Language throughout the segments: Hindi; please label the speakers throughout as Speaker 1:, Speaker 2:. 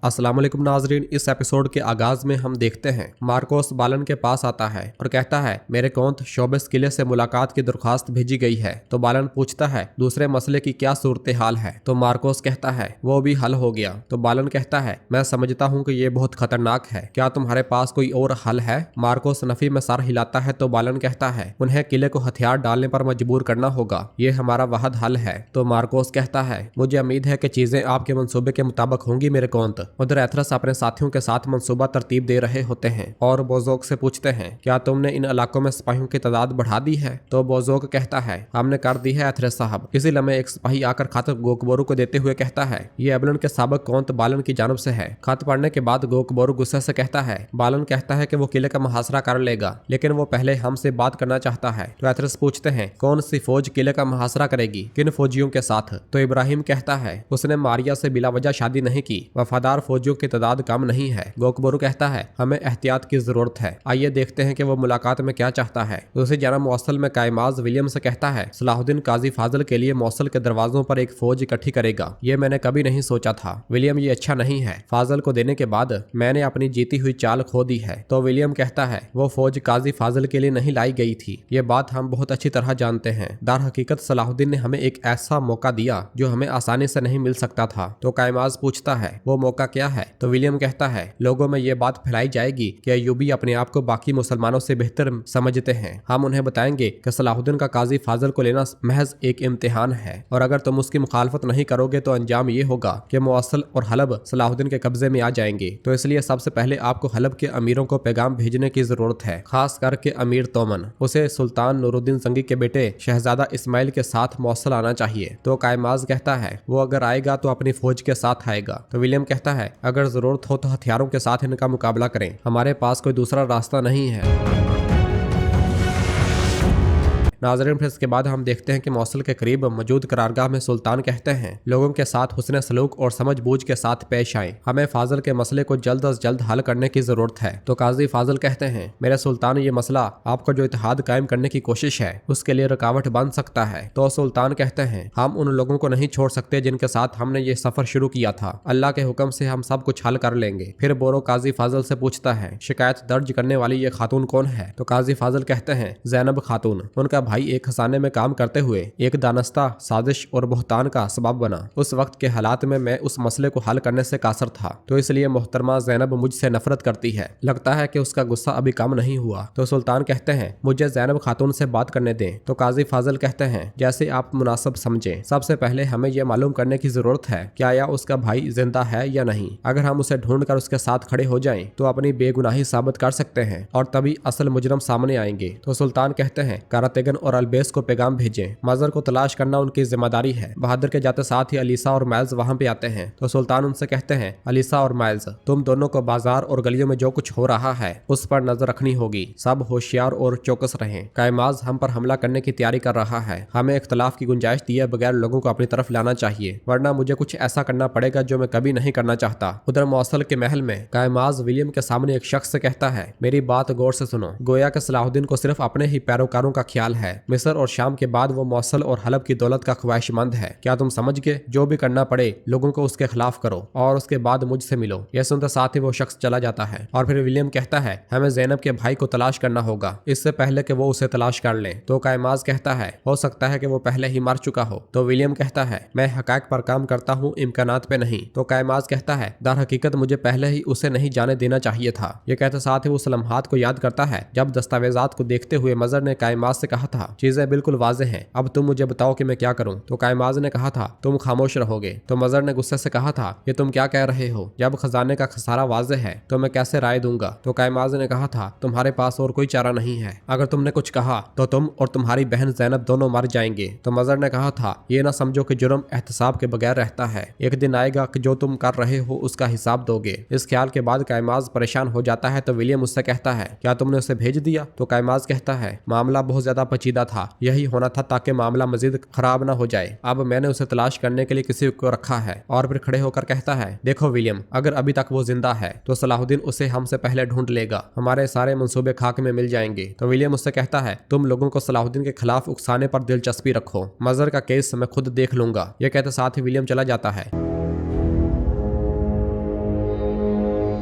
Speaker 1: अस्सलाम वालेकुम नाजरीन। इस एपिसोड के आगाज में हम देखते हैं मार्कोस बालन के पास आता है और कहता है मेरे कौंत शोबस किले से मुलाकात की दरख्वास्त भेजी गई है। तो बालन पूछता है दूसरे मसले की क्या सूरत हाल है। तो मार्कोस कहता है वो भी हल हो गया। तो बालन कहता है मैं समझता हूँ कि ये बहुत खतरनाक है, क्या तुम्हारे पास कोई और हल है? मार्कोस नफी में सर हिलाता है। तो बालन कहता है उन्हें किले को हथियार डालने पर मजबूर करना होगा, ये हमारा वाहद हल है। तो मार्कोस कहता है मुझे उम्मीद है कि चीजें आपके मंसूबे के मुताबिक होंगी मेरे कौंत। उधर एथरस अपने साथियों के साथ मंसूबा तरतीब दे रहे होते हैं और बोजोक से पूछते हैं क्या तुमने इन इलाकों में सिपाहियों की तादाद बढ़ा दी है? तो बोजोक कहता है हमने कर दी है एथरस साहब। इसी लम्हे एक सिपाही आकर खत गोकबोरू को देते हुए कहता है ये एबलन के साबिक कौंत बालन की जानब से है। खत पढ़ने के बाद गोकबोरू गुस्से से कहता है बालन कहता है कि वो किले का मुहासरा कर लेगा, लेकिन वो पहले हमसे बात करना चाहता है। तो एथरस पूछते हैं कौन सी फौज किले का मुहासरा करेगी, किन फौजियों के साथ? तो इब्राहिम कहता है उसने मारिया से बिला वजह शादी नहीं की, वफादार फौजियों की तादाद कम नहीं है। गोकबोरू कहता है हमें एहतियात की जरूरत है, आइए देखते हैं कि वो मुलाकात में क्या चाहता है। दूसरी जानब मौसल में कायमाज विलियम से कहता है सलाहुद्दीन काजी फाजल के लिए मौसल के दरवाजों पर एक फौज इकट्ठी करेगा, ये मैंने कभी नहीं सोचा था। विलियम ये अच्छा नहीं है, फाजल को देने के बाद मैंने अपनी जीती हुई चाल खो दी है। तो विलियम कहता है वो फौज काजी फाजल के लिए नहीं लाई गई थी, ये बात हम बहुत अच्छी तरह जानते हैं। दार हकीकत सलाहुद्दीन ने हमें एक ऐसा मौका दिया जो हमें आसानी से नहीं मिल सकता था। तो कायमाज पूछता है वो मौका क्या है? तो विलियम कहता है लोगों में ये बात फैलाई जाएगी कि अय्यूबी अपने आप को बाकी मुसलमानों से बेहतर समझते हैं। हम उन्हें बताएंगे कि सलाहुद्दीन का काजी फाजल को लेना महज एक इम्तिहान है और अगर तुम उसकी मुखालफत नहीं करोगे तो अंजाम ये होगा कि मुअस्सल और हलब सलाहुद्दीन के कब्जे में आ जाएंगे। तो इसलिए सबसे पहले आपको हलब के अमीरों को पैगाम भेजने की जरूरत है, खास करके अमीर तोमन। उसे सुल्तान नूरुद्दीन जंगी के बेटे शहजादा इस्माइल के साथ मौसल आना चाहिए। तो कायमाज कहता है वो अगर आएगा तो अपनी फौज के साथ आएगा। तो विलियम कहता है अगर जरूरत हो तो हथियारों के साथ इनका मुकाबला करें, हमारे पास कोई दूसरा रास्ता नहीं है। नाज़रीन फिर इसके बाद हम देखते हैं कि मौसल के करीब मौजूद करारगाह में सुल्तान कहते हैं लोगों के साथ हुस्न सलूक और समझबूझ के साथ पेश आएं, हमें फाजल के मसले को जल्द अज जल्द हल करने की जरूरत है। तो काजी फाजल कहते हैं मेरे सुल्तान ये मसला आपका जो इत्तेहाद कायम करने की कोशिश है उसके लिए रुकावट बन सकता है। तो सुल्तान कहते हैं हम उन लोगों को नहीं छोड़ सकते जिनके साथ हमने ये सफर शुरू किया था, अल्लाह के हुक्म से हम सब कुछ हल कर लेंगे। फिर बोरो काजी फाजल से पूछता है शिकायत दर्ज करने वाली ये खातून कौन है? तो काजी फाजल कहते हैं जैनब खातून। उनका भाई एक खजाने में काम करते हुए एक दानस्ता साजिश और बुहतान का सबब बना। उस वक्त के हालात में मैं उस मसले को हल करने से कासर था, तो इसलिए मोहतरमा जैनब मुझसे नफरत करती है। लगता है कि उसका गुस्सा अभी कम नहीं हुआ। तो सुल्तान कहते हैं मुझे जैनब खातून से बात करने दें। तो काजी फाजल कहते हैं जैसे आप मुनासिब समझें। सबसे पहले हमें यह मालूम करने की जरूरत है क्या या उसका भाई जिंदा है या नहीं। अगर हम उसे ढूंढ कर उसके साथ खड़े हो जाएं तो अपनी बेगुनाही साबित कर सकते हैं और तभी असल मुजरम सामने आएंगे। तो सुल्तान कहते हैं कारातेगन और अलबेस को पैगाम भेजें, मजर को तलाश करना उनकी जिम्मेदारी है। बहादुर के जाते साथ ही अलीसा और माइल्स वहां पे आते हैं। तो सुल्तान उनसे कहते हैं अलीसा और माइल्स तुम दोनों को बाजार और गलियों में जो कुछ हो रहा है उस पर नजर रखनी होगी, सब होशियार और चौकस रहें। कायमाज हम पर हमला करने की तैयारी कर रहा है, हमें इख्तलाफ की गुंजाइश दिए बगैर लोगों को अपनी तरफ लाना चाहिए, वरना मुझे कुछ ऐसा करना पड़ेगा जो मैं कभी नहीं करना चाहता। उधर मौसल के महल में कायमाज विलियम के सामने एक शख्स से कहता है मेरी बात गौर से सुनो। गोया के सलाहुद्दीन को सिर्फ अपने ही पैरोकारों का ख्याल है। मिस्र और शाम के बाद वो मौसल और हलब की दौलत का ख्वाहिशमंद है। क्या तुम समझ गए? जो भी करना पड़े लोगों को उसके खिलाफ करो और उसके बाद मुझसे मिलो। यह सुनते साथ ही वो शख्स चला जाता है और फिर विलियम कहता है हमें जैनब के भाई को तलाश करना होगा इससे पहले कि वो उसे तलाश कर ले। तो कायमाज कहता है हो सकता है कि वो पहले ही मर चुका हो। तो विलियम कहता है मैं हकायक पर काम करता हूँ, इम्कानात पे नहीं। तो कायमाज कहता है दर हकीकत मुझे पहले ही उसे नहीं जाने देना चाहिए था। ये कहते साथ ही वो उस लम्हात को याद करता है जब दस्तावेजात को देखते हुए मजर ने कायमाज से कहा था चीजें बिल्कुल वाज़ेह हैं, अब तुम मुझे बताओ कि मैं क्या करूं। तो कायमाज ने कहा था तुम खामोश रहोगे। तो मजर ने गुस्से से कहा था ये तुम क्या कह रहे हो, जब खजाने का खसारा वाज़ेह है तो मैं कैसे राय दूंगा। तो कायमाज ने कहा था तुम्हारे पास और कोई चारा नहीं है, अगर तुमने कुछ कहा तो तुम और तुम्हारी बहन जैनब दोनों मर जाएंगे। तो मजर ने कहा था ये ना समझो कि जुर्म एहतसाब के बगैर रहता है, एक दिन आएगा कि जो तुम कर रहे हो उसका हिसाब दोगे। इस ख्याल के बाद कायमाज परेशान हो जाता है। तो विलियम उससे कहता है क्या तुमने उसे भेज दिया? तो कायमाज कहता है मामला बहुत ज्यादा पेचीदा था, यही होना था ताकि मामला मजीद खराब ना हो जाए। अब मैंने उसे तलाश करने के लिए किसी को रखा है। और फिर खड़े होकर कहता है देखो विलियम, अगर अभी तक वो जिंदा है तो सलाहुद्दीन उसे हमसे पहले ढूंढ लेगा, हमारे सारे मंसूबे खाक में मिल जाएंगे। तो विलियम उससे कहता है तुम लोगों को सलाहुद्दीन के खिलाफ उकसाने पर दिलचस्पी रखो, मजर का केस मैं खुद देख लूंगा। ये कहते साथ ही विलियम चला जाता है।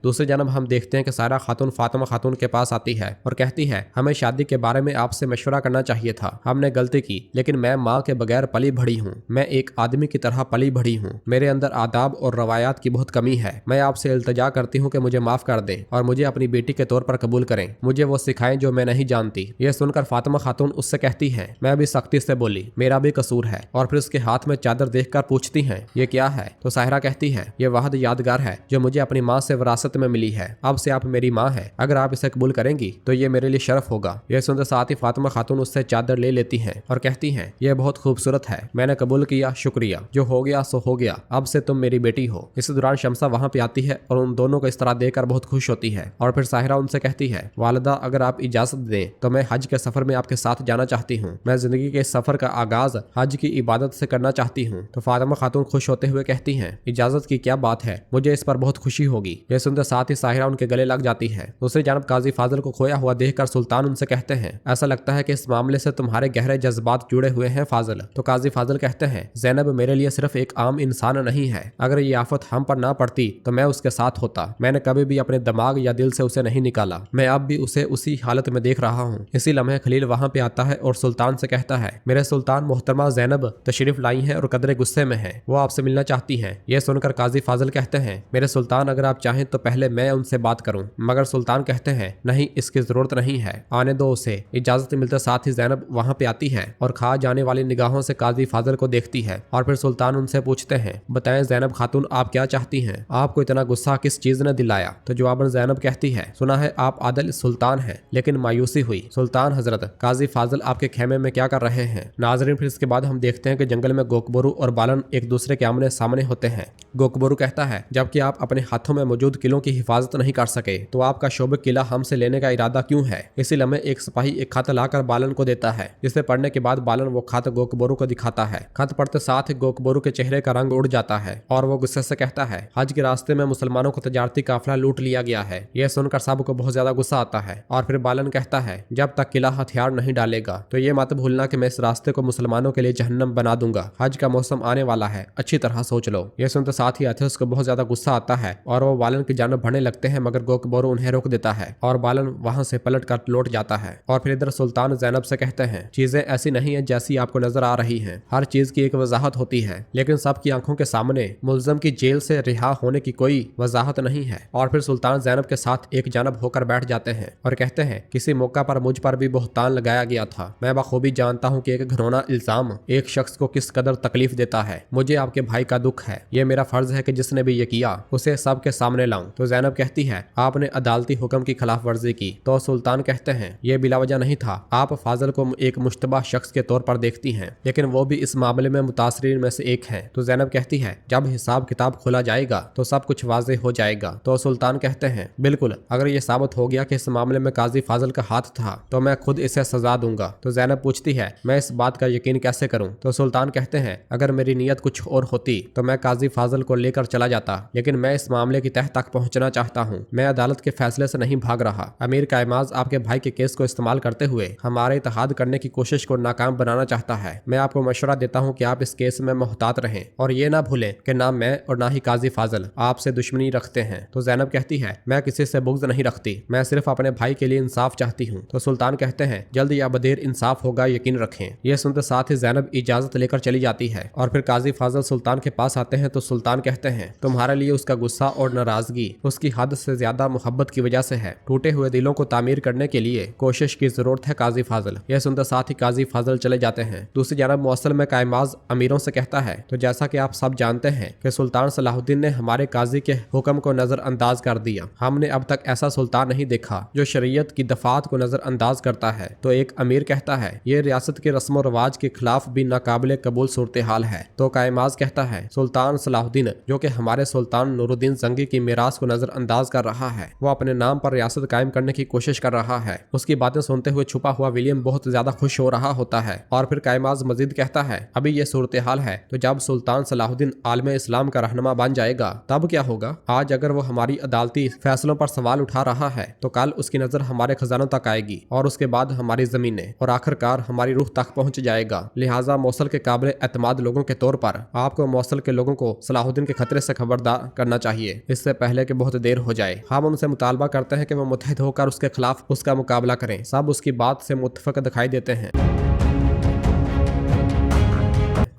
Speaker 1: दूसरी जानब हम देखते हैं कि सायरा खातून फातिमा खातून के पास आती है और कहती है, हमें शादी के बारे में आपसे मशवरा करना चाहिए था। हमने गलती की, लेकिन मैं माँ के बगैर पली बढ़ी हूँ। मैं एक आदमी की तरह पली बढ़ी हूँ। मेरे अंदर आदाब और रवायात की बहुत कमी है। मैं आपसे इल्तिजा करती हूँ कि मुझे माफ कर दें और मुझे अपनी बेटी के तौर पर कबूल करें। मुझे वो सिखाएं जो मैं नहीं जानती। यह सुनकर फातिमा खातून उससे कहती है, मैं भी सख्ती से बोली, मेरा भी कसूर है। और फिर उसके हाथ में चादर देखकर पूछती हैं, ये क्या है? तो साहिरा कहती है, ये वहद यादगार है जो मुझे अपनी माँ से विरासत में मिली है। अब से आप मेरी माँ है। अगर आप इसे कबूल करेंगी तो ये मेरे लिए शरफ होगा। यह सुनते साथ ही फातिमा खातून उससे चादर ले लेती हैं और कहती हैं, यह बहुत खूबसूरत है। मैंने कबूल किया, शुक्रिया। जो हो गया सो हो गया। अब से तुम मेरी बेटी हो। इस दौरान शमसा वहाँ पे आती है और उन दोनों को इस तरह देखकर बहुत खुश होती है। और फिर साहिरा उनसे कहती है, वालिदा अगर आप इजाजत दें तो मैं हज के सफर में आपके साथ जाना चाहती हूँ। मैं जिंदगी के इस सफर का आगाज हज की इबादत से करना चाहती हूँ। तो फातिमा खातून खुश होते हुए कहती हैं, इजाजत की क्या बात है, मुझे इस पर बहुत खुशी होगी। यह सुनते साथ ही साहिरा उनके गले लग जाती है। दूसरी जानब काजी फाजिल को खोया हुआ देखकर सुल्तान उनसे कहते हैं, ऐसा लगता है कि इस मामले से तुम्हारे गहरे जज्बात जुड़े हुए हैं फाजिल। तो काजी फाजिल कहते हैं, ज़ैनब मेरे लिए सिर्फ एक आम इंसान नहीं है। अगर ये आफत हम पर ना पड़ती तो मैं उसके साथ होता। मैंने कभी भी अपने दिमाग या दिल से उसे नहीं निकाला। मैं अब भी उसे उसी हालत में देख रहा हूँ। इसी लम्हे खलील वहाँ पे आता है और सुल्तान से कहता है, मेरे सुल्तान मोहतरमा ज़ैनब तशरीफ लाई हैं और कदरे गुस्से में है। वो आपसे मिलना चाहती हैं। यह सुनकर काजी फाजिल कहते हैं, मेरे सुल्तान अगर आप चाहें तो पहले मैं उनसे बात करूं। मगर सुल्तान कहते हैं, नहीं, इसकी जरूरत नहीं है, आने दो उसे। इजाजत मिलते साथ ही ज़ैनब वहाँ पे आती है और खा जाने वाली निगाहों से काजी फाजिल को देखती है। और फिर सुल्तान उनसे पूछते हैं, बताएं ज़ैनब खातून आप क्या चाहती हैं? आपको इतना गुस्सा किस चीज ने दिलाया? तो जवाबन ज़ैनब कहती है, सुना है आप आदिल सुल्तान हैं, लेकिन मायूसी हुई। सुल्तान हजरत, काजी फाजिल आपके खेमे में क्या कर रहे हैं? नाजरीन, फिर इसके बाद हम देखते हैं कि जंगल में गोकबरू और बालन एक दूसरे के आमने सामने होते हैं। गोकबरू कहता है, जबकि आप अपने हाथों में मौजूद किलों की हिफाजत नहीं कर सके तो आपका शोबे किला हमसे लेने का इरादा क्यों है? इसी लम्हे एक सिपाही एक खत लाकर बालन को देता है, जिसे पढ़ने के बाद बालन वो खत गोकबरू को दिखाता है। खत पढ़ते साथ ही गोकबरू के चेहरे का रंग उड़ जाता है और वो गुस्से से कहता है, हज के रास्ते में मुसलमानों को तजारती काफिला लूट लिया गया है। यह सुनकर सबको बहुत ज्यादा गुस्सा आता है। और फिर बालन कहता है, जब तक किला हथियार नहीं डालेगा तो ये मत भूलना कि मैं इस रास्ते को मुसलमानों के लिए जहन्नम बना दूंगा। हज का मौसम आने वाला है, अच्छी तरह सोच लो। यह सुनते साथ ही अथेस को बहुत ज्यादा गुस्सा आता है और वो बालन की जानब बढ़ने लगते हैं, मगर गोकबरू उन्हें रोक देता है और बालन वहां से पलट कर लौट जाता है। और फिर इधर सुल्तान ज़ैनब से कहते हैं, चीजें ऐसी नहीं है जैसी आपको नजर आ रही हैं। हर चीज की एक वजाहत होती है, लेकिन सबकी आंखों के सामने मुल्जम की जेल से रिहा होने की कोई वजाहत नहीं है। और फिर सुल्तान ज़ैनब के साथ एक जानब होकर बैठ जाते हैं और कहते हैं, किसी मौका पर मुझ पर भी बहतान लगाया गया था। मैं बखूबी जानता हूँ कि एक घिनौना इल्जाम एक शख्स को किस कदर तकलीफ देता है। मुझे आपके भाई का दुख है। ये मेरा फर्ज है कि जिसने भी ये किया उसे सबके सामने लाऊं। तो ज़ैनब कहती है, आपने अदालती हुक्म की खिलाफ वर्जी की। तो सुल्तान कहते हैं, ये बिलावजह नहीं था। आप फाजिल को एक मुश्तबा शख्स के तौर पर देखती हैं, लेकिन वो भी इस मामले में मुतासरीन में से एक है। तो ज़ैनब कहती है, जब हिसाब किताब खोला जाएगा तो सब कुछ वाज़ेह हो जाएगा। तो सुल्तान कहते हैं, बिल्कुल, अगर ये साबित हो गया कि इस मामले में काजी फाजिल का हाथ था तो मैं खुद इसे सजा दूंगा। तो ज़ैनब पूछती है, मैं इस बात का यकीन कैसे करूं? तो सुल्तान कहते हैं, अगर मेरी नीयत कुछ और होती तो मैं काजी फाजिल को लेकर चला जाता, लेकिन मैं इस मामले की तह तक पहुंचना चाहता हूं। मैं अदालत के फैसले से नहीं भाग रहा। अमीर कायमाज आपके भाई के केस को इस्तेमाल करते हुए हमारे इत्तेहाद करने की कोशिश को नाकाम बनाना चाहता है। मैं आपको मशवरा देता हूं कि आप इस केस में मोहतात रहें और ये ना भूलें कि ना मैं और ना ही काजी फाजिल आपसे दुश्मनी रखते हैं। तो ज़ैनब कहती है, मैं किसी से बुग़्ज़ नहीं रखती, मैं सिर्फ अपने भाई के लिए इंसाफ चाहती हूँ। तो सुल्तान कहते हैं, जल्द या बदेर इंसाफ होगा, यकीन रखें। यह सुनते साथ ही ज़ैनब इजाजत लेकर चली जाती है। और फिर काजी फाजिल सुल्तान के पास आते हैं। तो सुल्तान कहते हैं, तुम्हारे लिए उसका गुस्सा और नाराजगी उसकी हद से ज्यादा मोहब्बत की वजह से है। टूटे हुए दिलों को तामीर करने के लिए कोशिश की जरूरत है काजी फाजिल। यह सुनते साथ ही काजी फाजिल चले जाते हैं। दूसरी जानब मौसल में कायमाज अमीरों से कहता है, तो जैसा कि आप सब जानते हैं कि सुल्तान सलाहुद्दीन ने हमारे काजी के हुक्म को नजरअंदाज कर दिया। हमने अब तक ऐसा सुल्तान नहीं देखा जो शरीयत की दफात को नजरअंदाज करता है। तो एक अमीर कहता है, ये रियासत के रस्म व रवाज के खिलाफ भी नाकाबिले कबूल सूरत हाल है। तो कायमाज कहता है, सुल्तान सलाहुद्दीन जो कि हमारे सुल्तान नूरुद्दीन जंगी की मीरास को नजरअंदाज कर रहा है, वो अपने नाम पर रियासत कायम करने की कोशिश कर रहा है। उसकी बातें सुनते हुए छुपा हुआ विलियम बहुत ज्यादा खुश हो रहा होता है। और फिर कायमाज मजीद कहता है, अभी ये सूरत हाल है, तो जब सुल्तान सलाहुद्दीन आलम इस्लाम का रहनुमा बन जाएगा तब क्या होगा? आज अगर वो हमारी अदालती फैसलों पर सवाल उठा रहा है तो कल उसकी नजर हमारे खजानों तक आएगी और उसके बाद हमारी जमीनें और आखिरकार हमारी रूह तक पहुंच जाएगा। लिहाजा मौसल के काबिल एतमाद लोगों के तौर पर आपको मौसल के लोगों को सलाहुद्दीन के खतरे से खबरदार करना चाहिए, इससे पहले कि कि बहुत देर हो जाए। हम उनसे मुतालबा करते हैं कि वो मुत्तहिद होकर उसके खिलाफ उसका मुकाबला करें। सब उसकी बात से मुत्तफिक दिखाई देते हैं।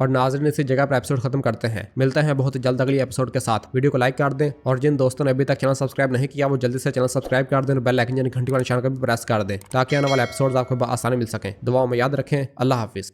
Speaker 1: और नाज़रीन इसी जगह पर एपिसोड खत्म करते हैं। मिलते हैं बहुत जल्द अगली एपिसोड के साथ। वीडियो को लाइक कर दें और जिन दोस्तों ने अभी तक चैनल सब्सक्राइब नहीं किया वो जल्दी से चैनल सब्सक्राइब कर दें और बेल आइकन यानी घंटी वाले निशान को भी प्रेस कर दें ताकि आने वाले एपिसोड आपको आसानी मिल सकें। दुआओं में याद रखें। अल्लाह हाफिज़।